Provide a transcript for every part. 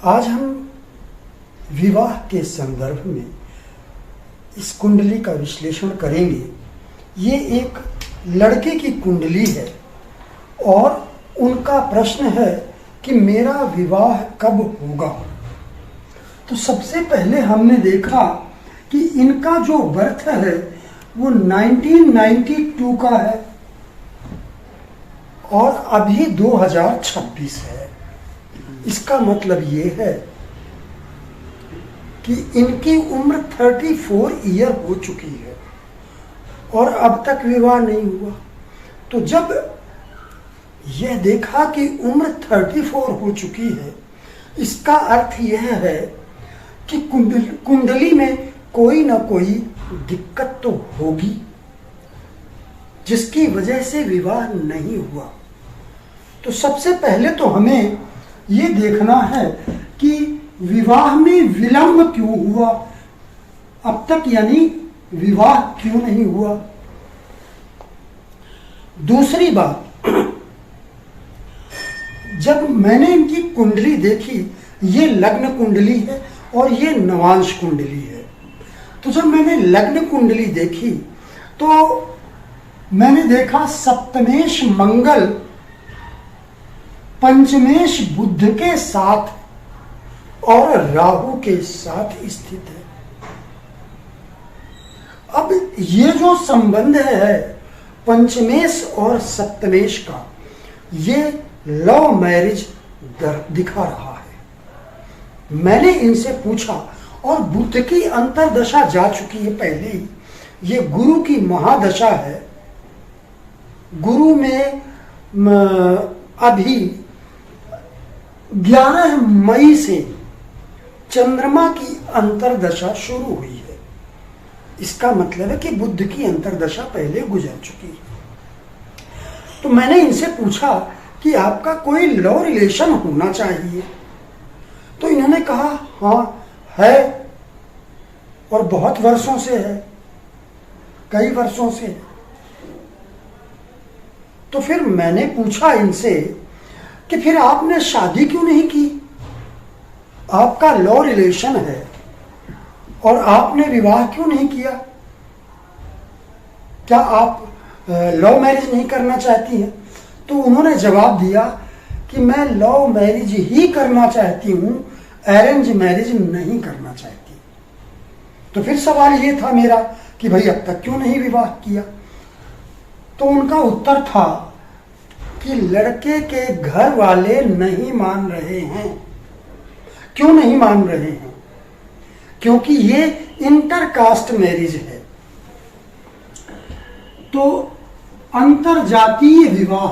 आज हम विवाह के संदर्भ में इस कुंडली का विश्लेषण करेंगे। ये एक लड़के की कुंडली है और उनका प्रश्न है कि मेरा विवाह कब होगा। तो सबसे पहले हमने देखा कि इनका जो बर्थ है वो 1992 का है और अभी 2026 है। इसका मतलब ये है कि इनकी उम्र 34 ईयर हो चुकी है और अब तक विवाह नहीं हुआ। तो जब यह देखा कि उम्र 34 हो चुकी है, इसका अर्थ यह है कि कुंडली में कोई ना कोई दिक्कत तो होगी जिसकी वजह से विवाह नहीं हुआ। तो सबसे पहले तो हमें ये देखना है कि विवाह में विलंब क्यों हुआ अब तक, यानी विवाह क्यों नहीं हुआ। दूसरी बात, जब मैंने इनकी कुंडली देखी, ये लग्न कुंडली है और ये नवांश कुंडली है। तो जब मैंने लग्न कुंडली देखी तो मैंने देखा सप्तमेश मंगल पंचमेश बुध के साथ और राहु के साथ स्थित है। अब ये जो संबंध है पंचमेश और सप्तमेश का, ये लव मैरिज दिखा रहा है। मैंने इनसे पूछा और बुध की अंतरदशा जा चुकी है पहले ही। ये गुरु की महादशा है। गुरु में अभी 11 मई से चंद्रमा की अंतरदशा शुरू हुई है। इसका मतलब है कि बुध की अंतरदशा पहले गुजर चुकी है। तो मैंने इनसे पूछा कि आपका कोई लव रिलेशन होना चाहिए। तो इन्होंने कहा हाँ है और बहुत वर्षों से है, कई वर्षों से। तो फिर मैंने पूछा इनसे कि फिर आपने शादी क्यों नहीं की? आपका लव रिलेशन है और आपने विवाह क्यों नहीं किया? क्या आप लव मैरिज नहीं करना चाहती हैं? तो उन्होंने जवाब दिया कि मैं लव मैरिज ही करना चाहती हूं, अरेंज मैरिज नहीं करना चाहती। तो फिर सवाल ये था मेरा कि भाई अब तक क्यों नहीं विवाह किया? तो उनका उत्तर था कि लड़के के घर वाले नहीं मान रहे हैं। क्यों नहीं मान रहे हैं? क्योंकि ये इंटरकास्ट मैरिज है। तो अंतरजातीय विवाह,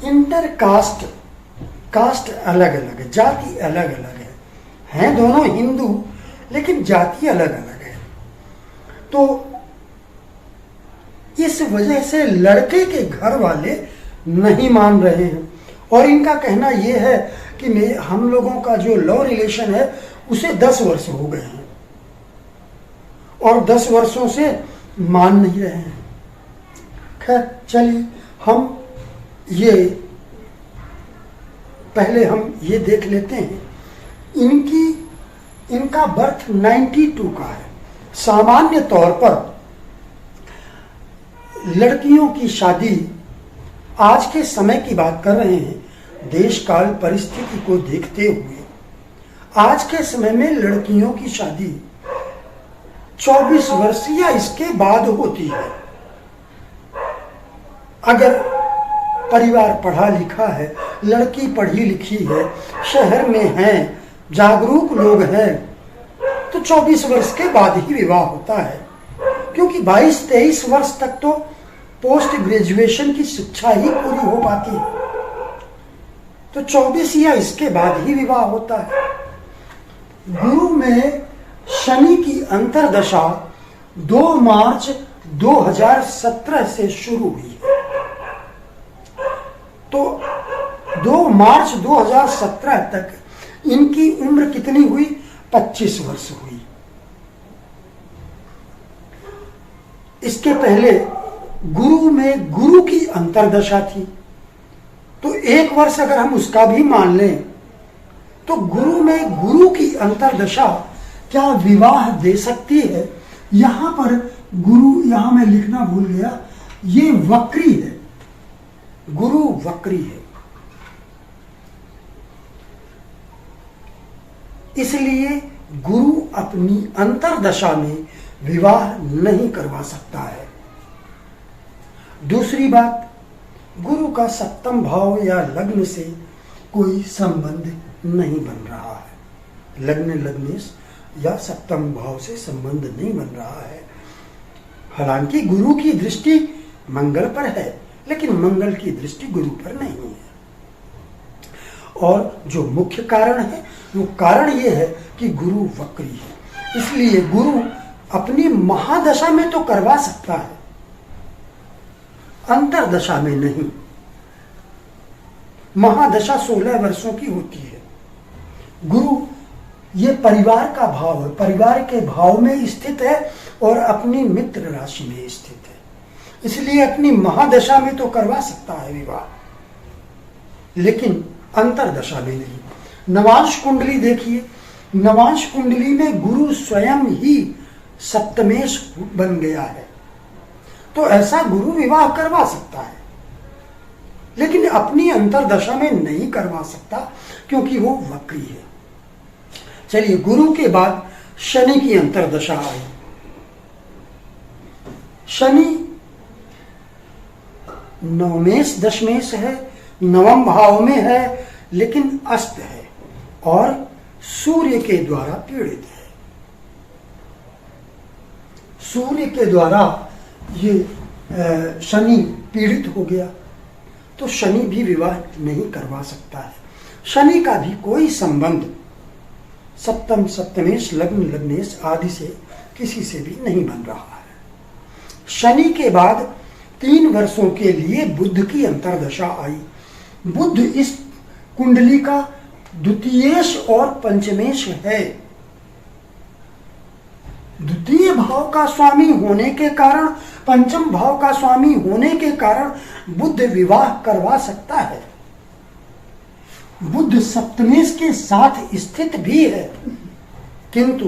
इंटरकास्ट, कास्ट अलग अलग है, जाति अलग अलग है, हैं दोनों हिंदू लेकिन जाति अलग अलग है। तो इस वजह से लड़के के घर वाले नहीं मान रहे हैं और इनका कहना यह है कि हम लोगों का जो लव रिलेशन है उसे 10 वर्ष हो गए हैं और 10 वर्षों से मान नहीं रहे हैं। खैर चलिए, हम पहले ये देख लेते हैं। इनका बर्थ 92 का है। सामान्य तौर पर लड़कियों की शादी, आज के समय की बात कर रहे हैं, देश काल परिस्थिति को देखते हुए आज के समय में लड़कियों की शादी 24 वर्ष या इसके बाद होती है। अगर परिवार पढ़ा लिखा है, लड़की पढ़ी लिखी है, शहर में है, जागरूक लोग हैं, तो 24 वर्ष के बाद ही विवाह होता है। क्योंकि 22-23 वर्ष तक तो पोस्ट ग्रेजुएशन की शिक्षा ही पूरी हो पाती है। तो 24 या इसके बाद ही विवाह होता है। गुरु में शनि की अंतरदशा 2 मार्च 2017 से शुरू हुई है। तो 2 मार्च 2017 तक इनकी उम्र कितनी हुई? 25 वर्ष हुई। इसके पहले गुरु में गुरु की अंतर्दशा थी, तो 1 वर्ष अगर हम उसका भी मान लें तो गुरु में गुरु की अंतर्दशा क्या विवाह दे सकती है? यहां पर गुरु, यहां मैं लिखना भूल गया, ये वक्री है, गुरु वक्री है, इसलिए गुरु अपनी अंतर्दशा में विवाह नहीं करवा सकता है। दूसरी बात, गुरु का सप्तम भाव या लग्न से कोई संबंध नहीं बन रहा है, लग्न लग्नेश या सप्तम भाव से संबंध नहीं बन रहा है। हालांकि गुरु की दृष्टि मंगल पर है, लेकिन मंगल की दृष्टि गुरु पर नहीं है। और जो मुख्य कारण है, वो कारण ये है कि गुरु वक्री है, इसलिए गुरु अपनी महादशा में तो करवा सकता है, अंतर्दशा में नहीं। महादशा 16 वर्षों की होती है। गुरु ये परिवार का भाव है, परिवार के भाव में स्थित है और अपनी मित्र राशि में स्थित है, इसलिए अपनी महादशा में तो करवा सकता है विवाह, लेकिन अंतर्दशा में नहीं। नवांश कुंडली देखिए, नवांश कुंडली में गुरु स्वयं ही सप्तमेश बन गया है, तो ऐसा गुरु विवाह करवा सकता है, लेकिन अपनी अंतर्दशा में नहीं करवा सकता क्योंकि वो वक्री है। चलिए, गुरु के बाद शनि की अंतर्दशा आई। शनि नवमेश दशमेश है, नवम भाव में है, लेकिन अस्त है और सूर्य के द्वारा पीड़ित है। सूर्य के द्वारा ये शनि पीड़ित हो गया, तो शनि भी विवाह नहीं करवा सकता है। शनि का भी कोई संबंध सप्तम सप्तमेश लग्न लग्नेश आदि से किसी से भी नहीं बन रहा है। शनि के बाद 3 वर्षों के लिए बुध की अंतर्दशा आई। बुध इस कुंडली का द्वितीयेश और पंचमेश है। द्वितीय भाव का स्वामी होने के कारण, पंचम भाव का स्वामी होने के कारण बुध विवाह करवा सकता है। बुध सप्तमेश के साथ स्थित भी है, किंतु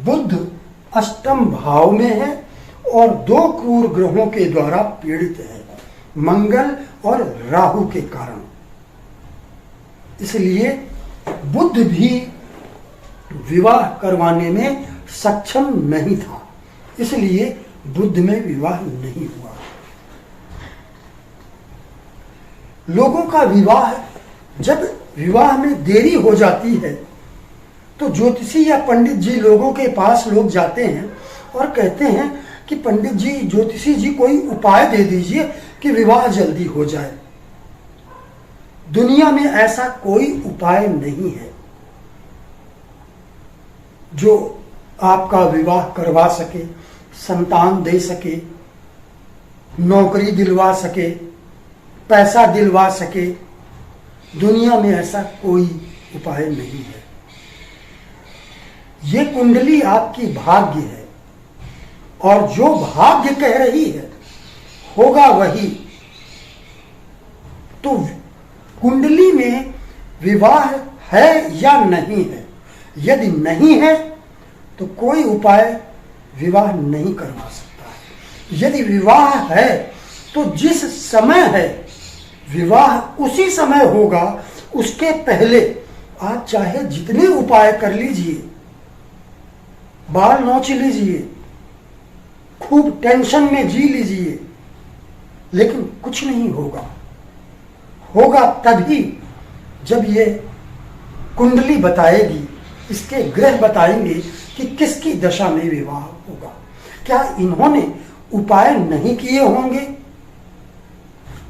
बुध अष्टम भाव में है और 2 क्रूर ग्रहों के द्वारा पीड़ित है, मंगल और राहु के कारण। इसलिए बुध भी विवाह करवाने में सक्षम नहीं था, इसलिए बुध में विवाह नहीं हुआ। लोगों का विवाह, जब विवाह में देरी हो जाती है तो ज्योतिषी या पंडित जी लोगों के पास लोग जाते हैं और कहते हैं कि पंडित जी, ज्योतिषी जी कोई उपाय दे दीजिए कि विवाह जल्दी हो जाए। दुनिया में ऐसा कोई उपाय नहीं है जो आपका विवाह करवा सके, संतान दे सके, नौकरी दिलवा सके, पैसा दिलवा सके। दुनिया में ऐसा कोई उपाय नहीं है। ये कुंडली आपकी भाग्य है और जो भाग्य कह रही है होगा वही। तो कुंडली में विवाह है या नहीं है, यदि नहीं है तो कोई उपाय विवाह नहीं करवा सकता है। यदि विवाह है तो जिस समय है विवाह उसी समय होगा, उसके पहले आप चाहे जितने उपाय कर लीजिए, बाल नोच लीजिए, खूब टेंशन में जी लीजिए, लेकिन कुछ नहीं होगा। होगा तभी जब ये कुंडली बताएगी, इसके ग्रह बताएंगे कि किसकी दशा में विवाह होगा। क्या इन्होंने उपाय नहीं किए होंगे?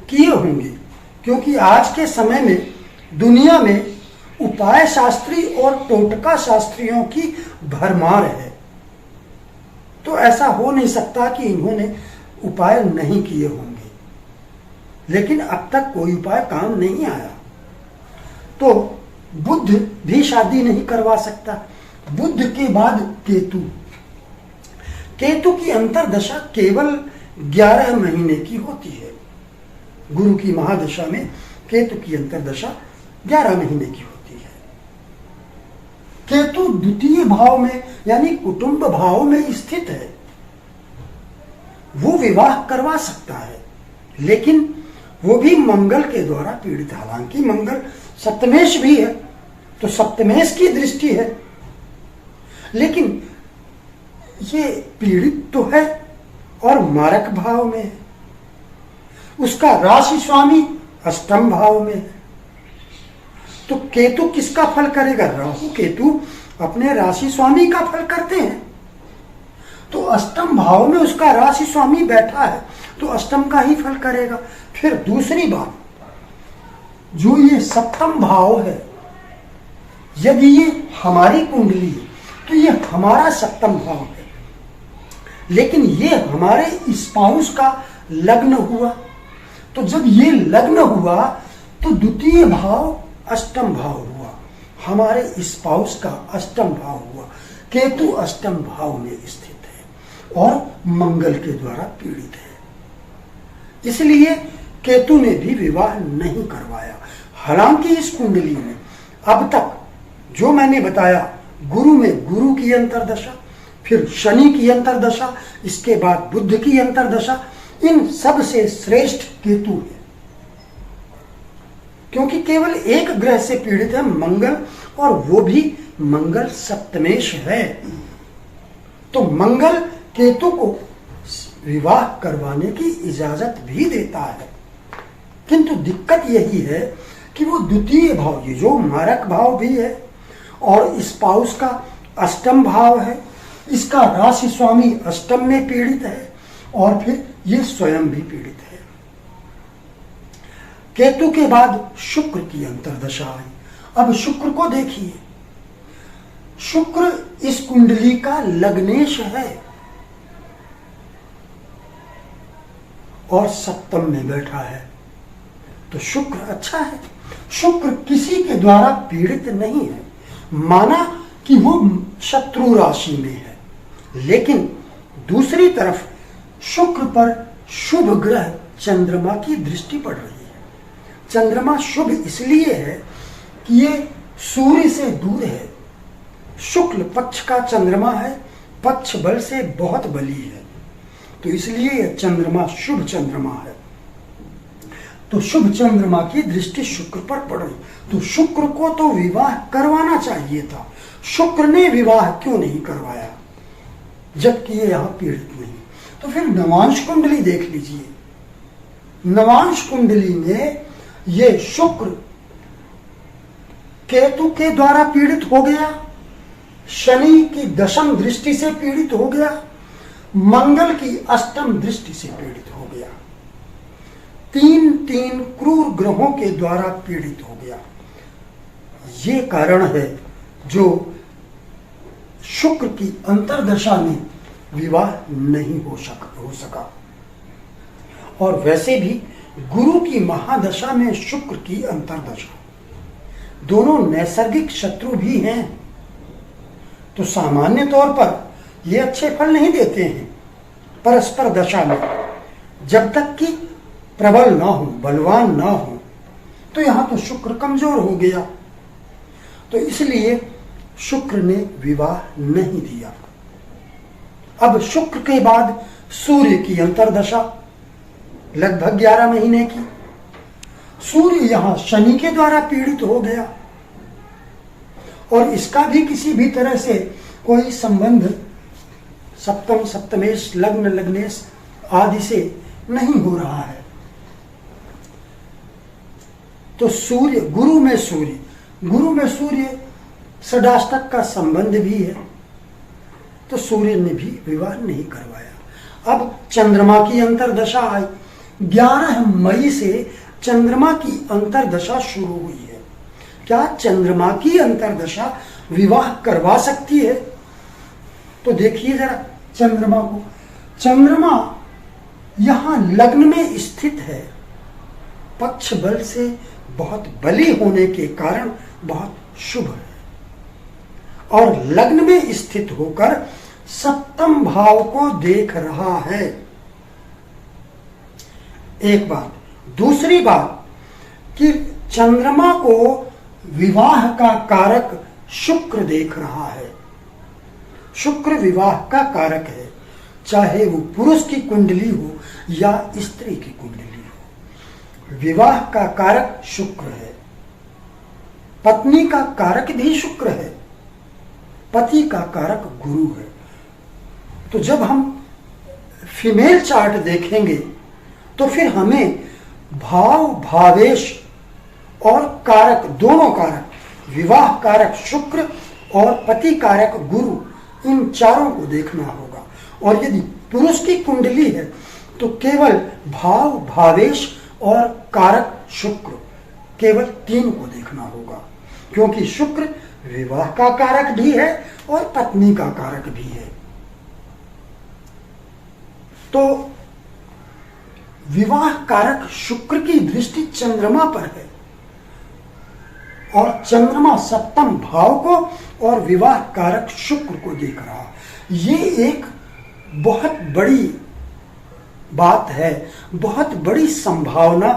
किए होंगे, क्योंकि आज के समय में दुनिया में उपाय शास्त्री और टोटका शास्त्रियों की भरमार है। तो ऐसा हो नहीं सकता कि इन्होंने उपाय नहीं किए होंगे, लेकिन अब तक कोई उपाय काम नहीं आया। तो बुध भी शादी नहीं करवा सकता। बुध के बाद केतु। केतु की अंतर्दशा केवल 11 महीने की होती है। गुरु की महादशा में केतु की अंतर्दशा 11 महीने की होती है। केतु द्वितीय भाव में यानी कुटुंब भाव में स्थित है। वो विवाह करवा सकता है, लेकिन वो भी मंगल के द्वारा पीड़ित। हालांकि मंगल सप्तमेश भी है, तो सप्तमेश की दृष्टि है, लेकिन ये पीड़ित तो है और मारक भाव में है। उसका राशि स्वामी अष्टम भाव में है। तो केतु किसका फल करेगा? राहु केतु अपने राशि स्वामी का फल करते हैं। तो अष्टम भाव में उसका राशि स्वामी बैठा है, तो अष्टम का ही फल करेगा। फिर दूसरी बात, जो ये सप्तम भाव है, यदि ये हमारी कुंडली है तो ये हमारा सप्तम भाव है, लेकिन ये हमारे स्पाउस का लग्न हुआ। तो जब ये लग्न हुआ तो द्वितीय भाव अष्टम भाव हुआ, हमारे स्पाउस का अष्टम भाव हुआ। केतु अष्टम भाव में स्थित है और मंगल के द्वारा पीड़ित है, इसलिए केतु ने भी विवाह नहीं करवाया। हालांकि इस कुंडली में अब तक जो मैंने बताया, गुरु में गुरु की अंतर्दशा, फिर शनि की अंतर्दशा, इसके बाद बुध की अंतर्दशा, इन सब से श्रेष्ठ केतु है, क्योंकि केवल एक ग्रह से पीड़ित है, मंगल, और वो भी मंगल सप्तमेश है। तो मंगल केतु को विवाह करवाने की इजाजत भी देता है, किंतु दिक्कत यही है कि वो द्वितीय भाव, ये जो मारक भाव भी है और स्पाउस का अष्टम भाव है, इसका राशि स्वामी अष्टम में पीड़ित है और फिर ये स्वयं भी पीड़ित है। केतु के बाद शुक्र की अंतर्दशा आई। अब शुक्र को देखिए, शुक्र इस कुंडली का लग्नेश है और सप्तम में बैठा है, तो शुक्र अच्छा है। शुक्र किसी के द्वारा पीड़ित नहीं है, माना कि वो शत्रु राशि में है, लेकिन दूसरी तरफ शुक्र पर शुभ ग्रह चंद्रमा की दृष्टि पड़ रही है। चंद्रमा शुभ इसलिए है कि ये सूर्य से दूर है, शुक्ल पक्ष का चंद्रमा है, पक्ष बल से बहुत बली है, तो इसलिए चंद्रमा शुभ चंद्रमा है। तो शुभ चंद्रमा की दृष्टि शुक्र पर पड़ रही, तो शुक्र को तो विवाह करवाना चाहिए था, शुक्र ने विवाह क्यों नहीं करवाया जबकि ये यहां पीड़ित नहीं? तो फिर नवांश कुंडली देख लीजिए। नवांश कुंडली में ये शुक्र केतु के द्वारा पीड़ित हो गया, शनि की दशम दृष्टि से पीड़ित हो गया, मंगल की अष्टम दृष्टि से पीड़ित हो गया, तीन क्रूर ग्रहों के द्वारा पीड़ित हो गया। ये कारण है जो शुक्र की अंतर्दशा में विवाह नहीं हो सका। और वैसे भी गुरु की महादशा में शुक्र की अंतर्दशा, दोनों नैसर्गिक शत्रु भी हैं, तो सामान्य तौर पर ये अच्छे फल नहीं देते हैं परस्पर दशा में, जब तक कि प्रबल ना हो, बलवान ना हो। तो यहां तो शुक्र कमजोर हो गया, तो इसलिए शुक्र ने विवाह नहीं दिया। अब शुक्र के बाद सूर्य की अंतर्दशा लगभग 11 महीने की। सूर्य यहां शनि के द्वारा पीड़ित हो गया और इसका भी किसी भी तरह से कोई संबंध सप्तम, सप्तमेश, लग्न, लग्नेश आदि से नहीं हो रहा है। तो सूर्य, गुरु में सूर्य षडाष्टक का संबंध भी है, तो सूर्य ने भी विवाह नहीं करवाया। अब चंद्रमा की अंतर्दशा आई। 11 मई से चंद्रमा की अंतर्दशा शुरू हुई है। क्या चंद्रमा की अंतर्दशा विवाह करवा सकती है? तो देखिए जरा चंद्रमा को। चंद्रमा यहां लग्न में स्थित है, पक्ष बल से बहुत बली होने के कारण बहुत शुभ है, और लग्न में स्थित होकर सप्तम भाव को देख रहा है। एक बात। दूसरी बात कि चंद्रमा को विवाह का कारक शुक्र देख रहा है। शुक्र विवाह का कारक है, चाहे वो पुरुष की कुंडली हो या स्त्री की कुंडली हो। विवाह का कारक शुक्र है। पत्नी का कारक भी शुक्र है, पति का कारक गुरु है। तो जब हम फीमेल चार्ट देखेंगे तो फिर हमें भाव, भावेश और कारक, दोनों कारक, विवाह कारक शुक्र और पति कारक गुरु, इन चारों को देखना होगा। और यदि पुरुष की कुंडली है तो केवल भाव, भावेश और कारक शुक्र, केवल 3 को देखना होगा, क्योंकि शुक्र विवाह का कारक भी है और पत्नी का कारक भी है। तो विवाह कारक शुक्र की दृष्टि चंद्रमा पर है और चंद्रमा सप्तम भाव को और विवाह कारक शुक्र को देख रहा। ये एक बहुत बड़ी बात है, बहुत बड़ी संभावना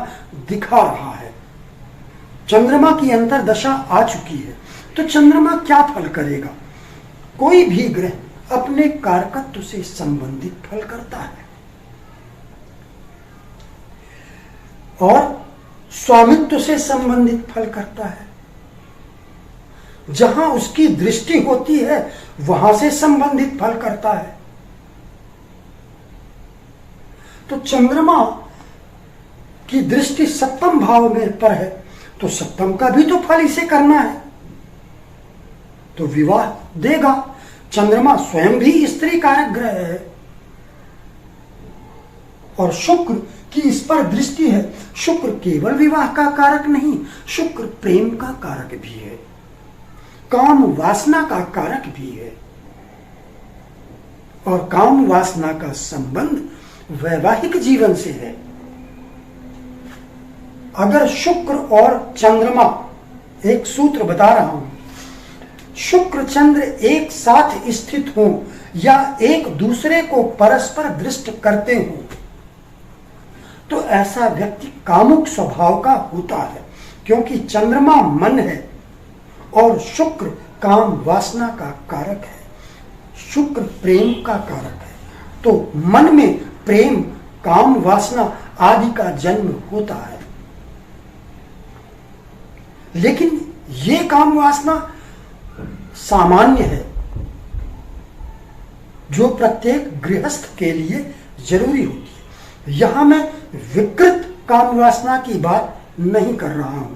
दिखा रहा है। चंद्रमा की अंतर्दशा आ चुकी है, तो चंद्रमा क्या फल करेगा? कोई भी ग्रह अपने कारकत्व से संबंधित फल करता है और स्वामित्व से संबंधित फल करता है। जहां उसकी दृष्टि होती है वहां से संबंधित फल करता है। तो चंद्रमा की दृष्टि सप्तम भाव में पर है, तो सप्तम का भी तो फल इसे करना है, तो विवाह देगा। चंद्रमा स्वयं भी स्त्री कारक ग्रह है और शुक्र की इस पर दृष्टि है। शुक्र केवल विवाह का कारक नहीं, शुक्र प्रेम का कारक भी है, काम वासना का कारक भी है। और काम वासना का संबंध वैवाहिक जीवन से है। अगर शुक्र और चंद्रमा, एक सूत्र बता रहा हूं, शुक्र चंद्र एक साथ स्थित हों या एक दूसरे को परस्पर दृष्ट करते हों तो ऐसा व्यक्ति कामुक स्वभाव का होता है, क्योंकि चंद्रमा मन है और शुक्र काम वासना का कारक है, शुक्र प्रेम का कारक है। तो मन में प्रेम, काम वासना आदि का जन्म होता है। लेकिन ये काम वासना सामान्य है, जो प्रत्येक गृहस्थ के लिए जरूरी होती है। यहां मैं विकृत काम वासना की बात नहीं कर रहा हूं।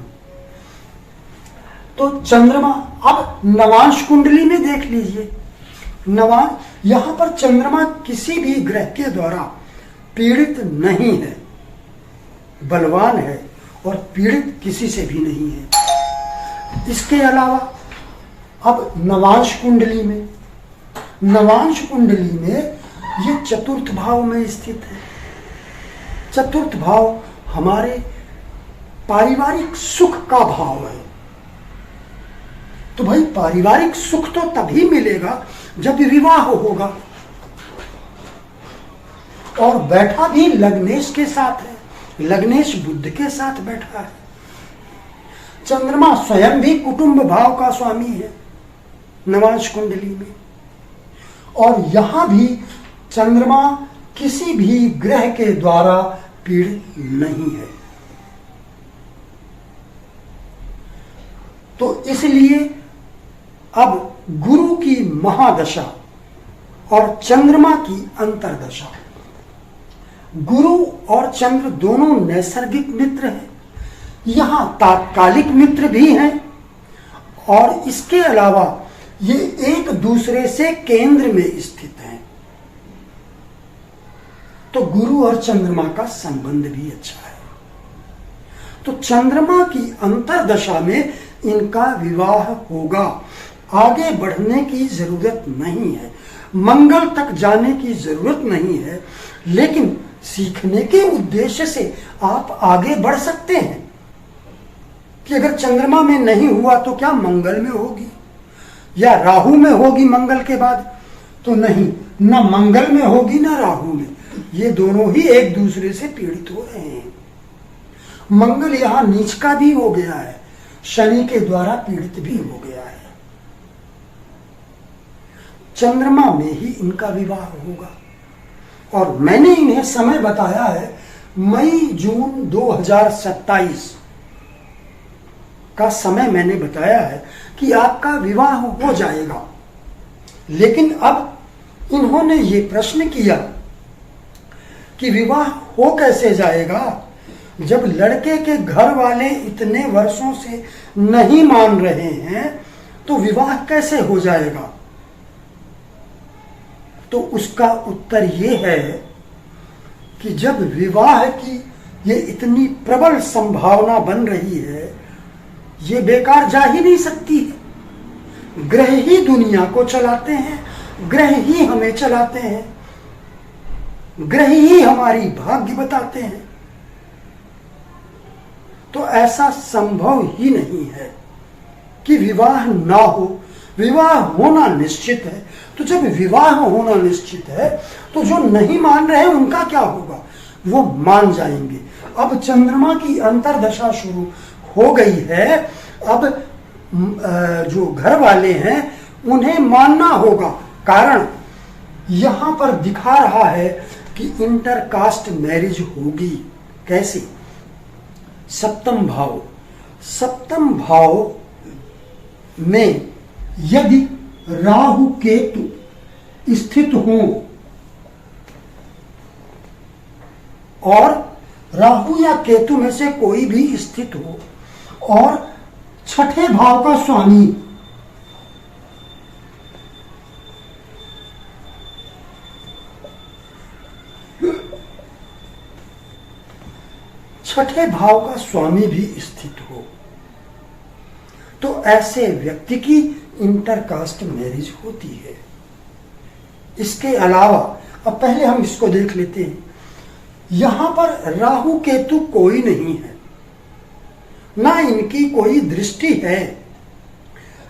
तो चंद्रमा, अब नवांश कुंडली में देख लीजिए, यहां पर चंद्रमा किसी भी ग्रह के द्वारा पीड़ित नहीं है, बलवान है और पीड़ित किसी से भी नहीं है। इसके अलावा अब नवांश कुंडली में ये चतुर्थ भाव में स्थित है। चतुर्थ भाव हमारे पारिवारिक सुख का भाव है। तो भाई पारिवारिक सुख तो तभी मिलेगा जब विवाह होगा, और बैठा भी लग्नेश के साथ है, लग्नेश बुध के साथ बैठा है। चंद्रमा स्वयं भी कुटुंब भाव का स्वामी है नवांश कुंडली में, और यहां भी चंद्रमा किसी भी ग्रह के द्वारा पीड़ित नहीं है। तो इसलिए अब गुरु की महादशा और चंद्रमा की अंतर्दशा, गुरु और चंद्र दोनों नैसर्गिक मित्र हैं, यहां तात्कालिक मित्र भी हैं, और इसके अलावा ये एक दूसरे से केंद्र में स्थित हैं। तो गुरु और चंद्रमा का संबंध भी अच्छा है। तो चंद्रमा की अंतर्दशा में इनका विवाह होगा। आगे बढ़ने की जरूरत नहीं है, मंगल तक जाने की जरूरत नहीं है, लेकिन सीखने के उद्देश्य से आप आगे बढ़ सकते हैं कि अगर चंद्रमा में नहीं हुआ तो क्या मंगल में होगी या राहु में होगी मंगल के बाद। तो नहीं, न मंगल में होगी न राहु में। ये दोनों ही एक दूसरे से पीड़ित हो रहे हैं। मंगल यहां नीच का भी हो गया है, शनि के द्वारा पीड़ित भी हो गया है। चंद्रमा में ही इनका विवाह होगा। और मैंने इन्हें समय बताया है मई जून 2027 का समय मैंने बताया है कि आपका विवाह हो जाएगा। लेकिन अब इन्होंने ये प्रश्न किया कि विवाह हो कैसे जाएगा, जब लड़के के घर वाले इतने वर्षों से नहीं मान रहे हैं तो विवाह कैसे हो जाएगा। तो उसका उत्तर ये है कि जब विवाह की ये इतनी प्रबल संभावना बन रही है, ये बेकार जा ही नहीं सकती। ग्रह ही दुनिया को चलाते हैं, ग्रह ही हमें चलाते हैं, ग्रह ही हमारी भाग्य बताते हैं। तो ऐसा संभव ही नहीं है कि विवाह ना हो। विवाह होना निश्चित है। तो जब विवाह होना निश्चित है तो जो नहीं मान रहे हैं उनका क्या होगा, वो मान जाएंगे। अब चंद्रमा की अंतर्दशा शुरू हो गई है। अब जो घर वाले हैं उन्हें मानना होगा। कारण यहां पर दिखा रहा है कि इंटरकास्ट मैरिज होगी। कैसे? सप्तम भाव, सप्तम भाव में यदि राहु केतु स्थित हो और राहु या केतु में से कोई भी स्थित हो और छठे भाव का स्वामी छठे भाव का स्वामी भी स्थित हो तो ऐसे व्यक्ति की इंटरकास्ट मैरिज होती है। इसके अलावा अब पहले हम इसको देख लेते हैं। यहां पर राहु केतु कोई नहीं है, ना इनकी कोई दृष्टि है,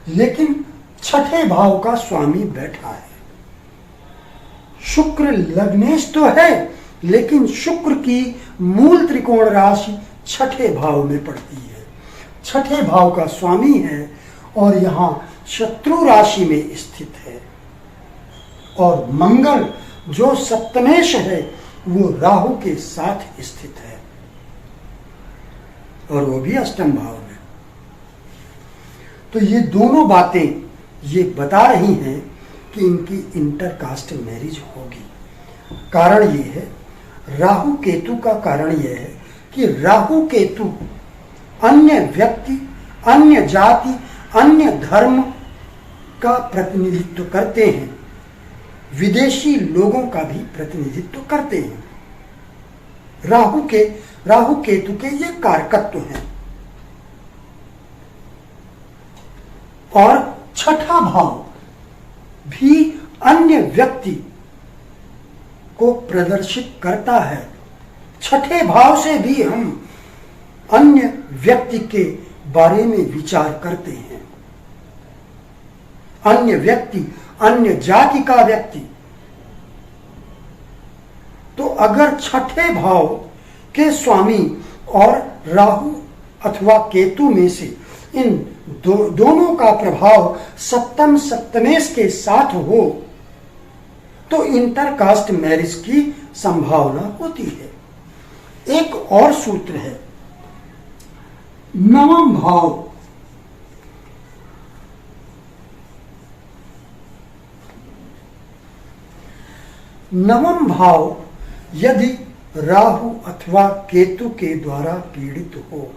लेकिन छठे भाव का स्वामी बैठा है। शुक्र लग्नेश तो है, लेकिन शुक्र की मूल त्रिकोण राशि छठे भाव में पड़ती है। छठे भाव का स्वामी है और यहां शत्रु राशि में स्थित है। और मंगल जो सप्तमेश है वो राहु के साथ स्थित है और वो भी अष्टम भाव में। तो ये दोनों बातें ये बता रही हैं कि इनकी इंटरकास्ट मैरिज होगी। कारण ये है, राहु केतु का कारण यह है कि राहु केतु अन्य व्यक्ति, अन्य जाति, अन्य धर्म का प्रतिनिधित्व करते हैं, विदेशी लोगों का भी प्रतिनिधित्व करते हैं। राहु केतु के ये कारकत्व हैं। और छठा भाव भी अन्य व्यक्ति को प्रदर्शित करता है। छठे भाव से भी हम अन्य व्यक्ति के बारे में विचार करते हैं। अन्य व्यक्ति, अन्य जाति का व्यक्ति। तो अगर छठे भाव के स्वामी और राहु अथवा केतु में से इन दोनों का प्रभाव सप्तम सप्तमेश के साथ हो तो इंटरकास्ट मैरिज की संभावना होती है। एक और सूत्र है, नवम भाव। नवम भाव यदि राहु अथवा केतु के द्वारा पीड़ित हो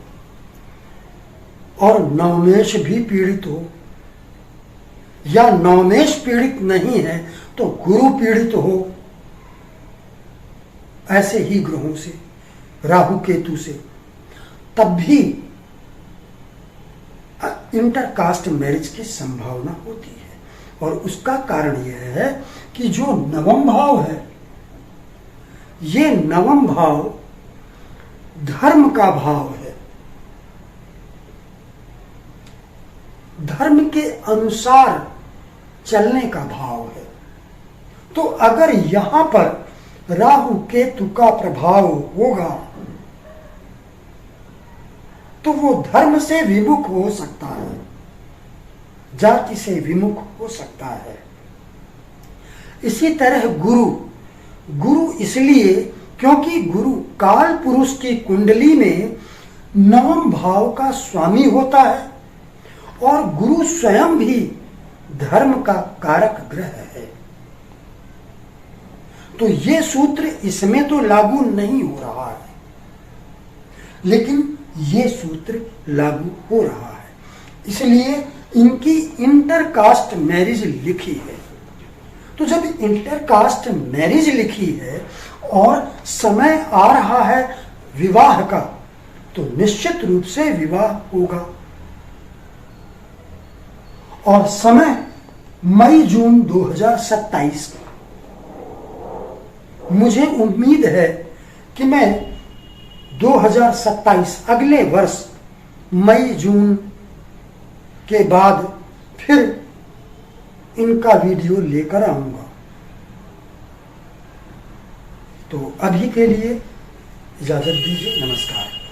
और नवमेश भी पीड़ित हो, या नवमेश पीड़ित नहीं है तो गुरु पीड़ित हो, ऐसे ही ग्रहों से, राहु केतु से, तब भी इंटरकास्ट मैरिज की संभावना होती है। और उसका कारण यह है कि जो नवम भाव है, ये नवम भाव धर्म का भाव है। धर्म के अनुसार चलने का भाव है। तो अगर यहां पर राहु केतु का प्रभाव होगा तो वो धर्म से विमुख हो सकता है, जाति से विमुख हो सकता है। इसी तरह गुरु इसलिए क्योंकि गुरु काल पुरुष की कुंडली में नवम भाव का स्वामी होता है और गुरु स्वयं भी धर्म का कारक ग्रह है। तो ये सूत्र इसमें तो लागू नहीं हो रहा है, लेकिन ये सूत्र लागू हो रहा है, इसलिए इनकी इंटरकास्ट मैरिज लिखी है। तो जब इंटरकास्ट मैरिज लिखी है और समय आ रहा है विवाह का, तो निश्चित रूप से विवाह होगा। और समय मई जून 2027 का। मुझे उम्मीद है कि मैं 2027 अगले वर्ष मई जून के बाद फिर इनका वीडियो लेकर आऊंगा। तो अभी के लिए इजाजत दीजिए, नमस्कार।